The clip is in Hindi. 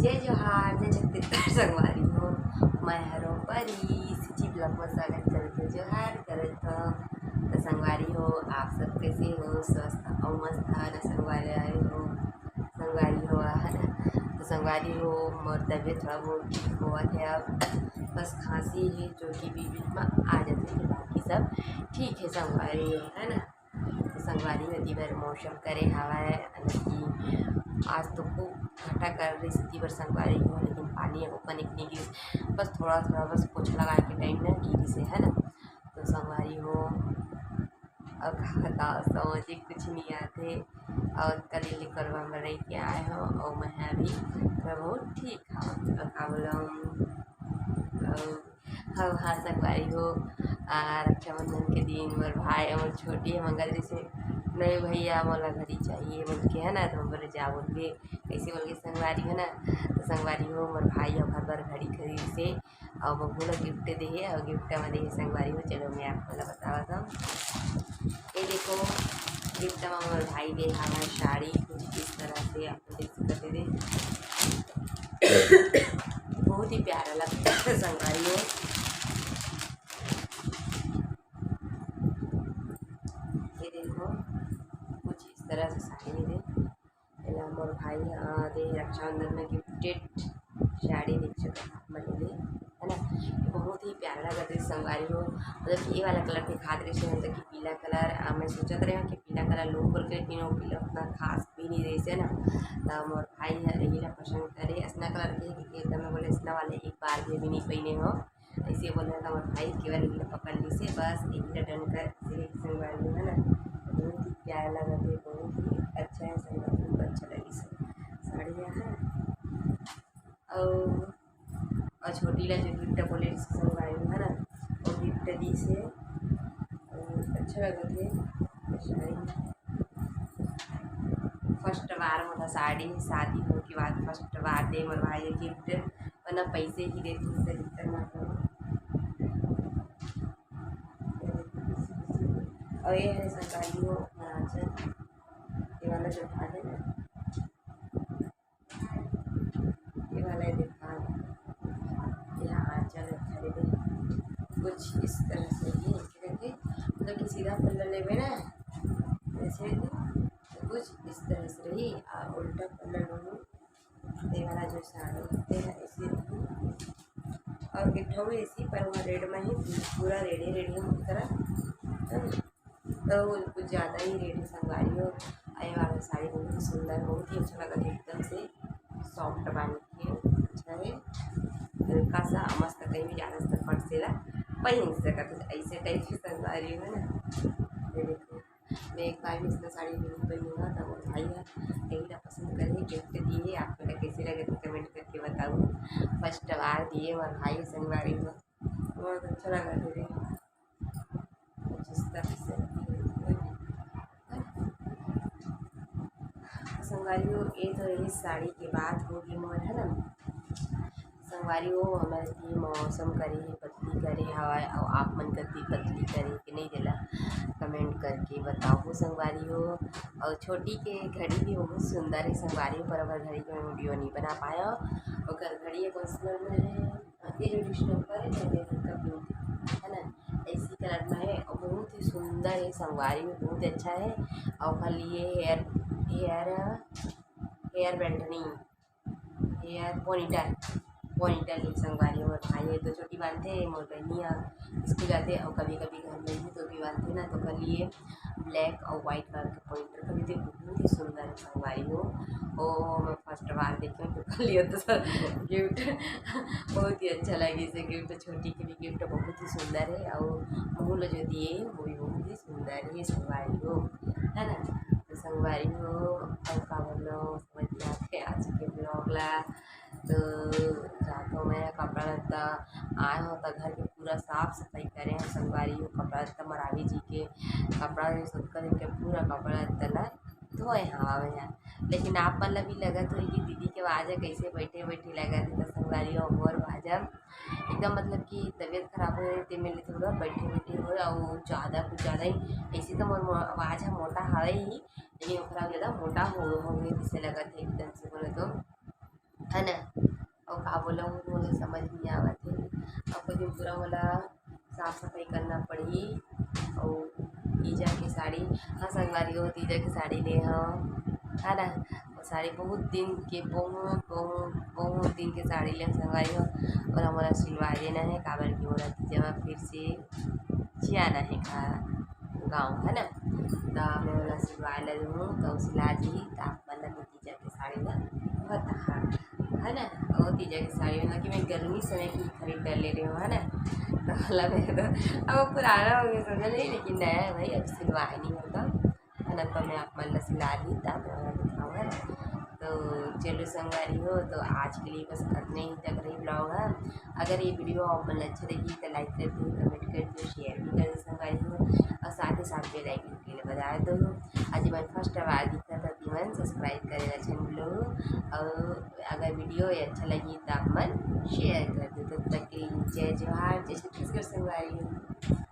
जय जोहार जय छत्तीसगढ़ संगवारी हो। मैं हरो परी सिची ब्लॉग में स्वागत करते जोहार करत हो। तो संगवारी हो आप सब कैसे हो, स्वस्थ और मस्त है ना संगवारी आए हो। संगवारी हो तो संगवारी हो मोर तबीयत थोड़ा बहुत ठीक हुआ है। अब बस खांसी है जो कि बीच बीच में आ जाती है, बाकी सब ठीक है संगवारी है ना। तो संगवारी में दिवर मौसम करे हवा है आज तो खूब घटा कर रही थी पर संगवारी हो, लेकिन पानी ऊपर निकली गिरी बस थोड़ा थोड़ा बस पोछा लगा के टाइम ना गिरी से है ना। तो संगवारी हो और बताओ समझ कुछ नहीं आते। और कल करवा में रह के आए हो और मैं अभी बहुत ठीक हाँ और का बोला हाँ हाँ संगवारी हो। रक्षाबंधन के दिन मोर भाई और छोटी है मंगल जैसे नहीं भैया मोला घड़ी चाहिए बोल के है ना। तो हम बोले जा बोल के कैसे बोल के संगवारी है ना। तो संगवारी हो मोर भाई और घर बार घड़ी खरीद से और बबू लोग गिफ्ट दे और गिफ्ट में दे संगवारी हो। चलो मैं आपको बतावा था ये देखो गिफ्ट में मोर भाई दे हमारे साड़ी कुछ इस तरह से आपको देख सकते दे बहुत ही प्यारा लगता है संगवारी हो। ये देखो कुछ इस तरह से साड़ी दे मोर भाई दे रक्षाबंधन में गिफ्टेड साड़ी देख सकते मैंने दे है ना। बहुत ही प्यारा लगा था संगवारी हो। मतलब ये वाला कलर के खातिर से मतलब कि पीला कलर मैं सोचत रहे कि पीला कलर लोग बोल के लेकिन वो पीला उतना खास भी नहीं रही से ना। तो मोर भाई यही पसंद करे असना कलर के एकदम बोले इसना वाले एक बार भी नहीं पहने हो ऐसे बोले था मोर भाई केवल एक पकड़ ली से बस एक डन कर संगवारी है ना। बहुत ही प्यारा लगा था, बहुत ही अच्छा है संगवारी, बहुत अच्छा लगी साड़ियाँ हैं। और छोटी ला जो गिफ्ट बोले संगवारी है ना वो गिफ्ट दी से अच्छा लगा थे साड़ी। फर्स्ट बार मतलब साड़ी शादी हो के बाद फर्स्ट बार दे मोर भाई गिफ्ट वरना पैसे ही देती तो दिक्कत ना हो। और ये है संगवारी हो महाराजन ये वाला जो था है ना ये वाला दिखा यहाँ चल खरीदे कुछ इस तरह से ही करके मतलब कि सीधा पल्ला लेवे ना ऐसे तो कुछ इस तरह से रही और उल्टा पल्ला लूँ ये वाला जो साड़ी होते हैं ऐसे और गिफ्ट हो ऐसी पर वहाँ रेड में ही पूरा रेडी रेडी हो तरह तो कुछ ज़्यादा ही रेडी संगवारी हो। ये वाला साड़ी बहुत ही सुंदर बहुत ही अच्छा लगा एकदम से सॉफ्ट बन के अच्छा है हल्का सा मस्त कहीं भी ज़्यादा से फट से पहन सकते ऐसे टाइप की संगवारी है ना। ये देखो मैं एक बार भी इसका साड़ी नहीं पहनूँगा तो वो भाई है यही पसंद करे गिफ्ट दिए आपको कैसे लगे तो कमेंट करके बताओ। फर्स्ट बार दिए और भाई संगवारी को बहुत अच्छा लगा दे जिस तरह से संगवारी हो। ये तो यही साड़ी की बात होगी मोर है ना। संगवारी हो हमारे की मौसम करे पतली करे हवा और आप मन करती पतली करे कि नहीं दिला कमेंट करके बताओ संगवारी हो। और छोटी के घड़ी भी बहुत सुंदर है संगवारी पर अगर घड़ी का वीडियो नहीं बना पाया और घड़ी कलर में है ना ऐसी कलर में है और बहुत ही सुंदर है संगवारी में बहुत अच्छा है। और खाली ये हेयर हेयर हेयर बैंडनी हेयर पोनीटेल संगवारी और भाई है तो छोटी बांधते हैं मोर बहनिया स्कूल जाते और कभी कभी घर में भी तो भी बांधते ना तो कल ये ब्लैक और वाइट कलर के पॉइंटर कभी तो बहुत ही सुंदर है संगवारी हो। और मैं फर्स्ट बार देखी तो कल ये तो सर गिफ्ट बहुत ही अच्छा लगे इसे गिफ्ट छोटी के भी गिफ्ट बहुत ही सुंदर है और मूल जो दिए वो भी बहुत ही सुंदर है संगवारी हो है ना। तो संगवारी हो और का बोलो समझ में आते आज के ब्लॉग ला। तो रातों में कपड़ा लत्ता आए हो तो घर के पूरा साफ सफाई करें हैं संगवारी हो। कपड़ा लत्ता मरावी जी के कपड़ा सब कर के पूरा कपड़ा लत्ता ला धोए हवा में लेकिन आप मतलब भी लगा तो ये दीदी के आवाज़ है कैसे बैठे बैठे लगा थे तो संगवारी हो मोर भाजा एकदम मतलब कि तबीयत खराब हो रही थी मेरे थोड़ा बैठे बैठे हो और ज़्यादा कुछ ज़्यादा ही ऐसे तो मोर आवाज़ है मोटा है ही लेकिन खराब ज़्यादा मोटा हो गई जिससे लगा था एकदम से बोले तो है ना। और का बोला हूँ मुझे समझ नहीं आवत है। और कुछ दिन पूरा मोला साफ सफाई करना पड़ी। और तीजा की साड़ी, हाँ संगवारी हो तीजा की साड़ी ले हाँ, है ना। वो साड़ी बहुत दिन के, बहुत बहुत बहुत दिन के साड़ी ले संगवारी हो। और हमारा सिलवा देना है काबर की बोला तीजा फिर से जाना है गाँव, है ना। तो मैं बोला सिलवा ले हूँ तो सिला दी तो आप मतलब तीजा की साड़ी ना बहुत है ना। और तीजा की साड़ी मतलब कि मैं गर्मी समय की खरीद कर ले रही हूँ, है ना। तो मतलब मैं तो अब वो पुराना हो गया समझ नहीं, लेकिन नया है भाई, अब सिलवाए नहीं होता, है ना। तो मैं आप मतलब सिला दी तब मैं दिखाऊँगा ना। तो चलो संगवारी हो, तो आज के लिए बस इतने ही तक रही ब्लॉग है। अगर ये वीडियो आप मतलब अच्छी लगी तो लाइक कर दो, कमेंट कर दो, शेयर भी कर दो संगवारी हो। और साथ ही साथ बेल आइकन के लिए बता दो। आज मैं फर्स्ट बार दिखा था कि मन सब्सक्राइब करेगा चैनल लोग। और अगर वीडियो ये अच्छा लगी तो आप मन शेयर कर दो। तब तक के लिए जय जोहार, जय श्री कृष्ण संगवारी हो।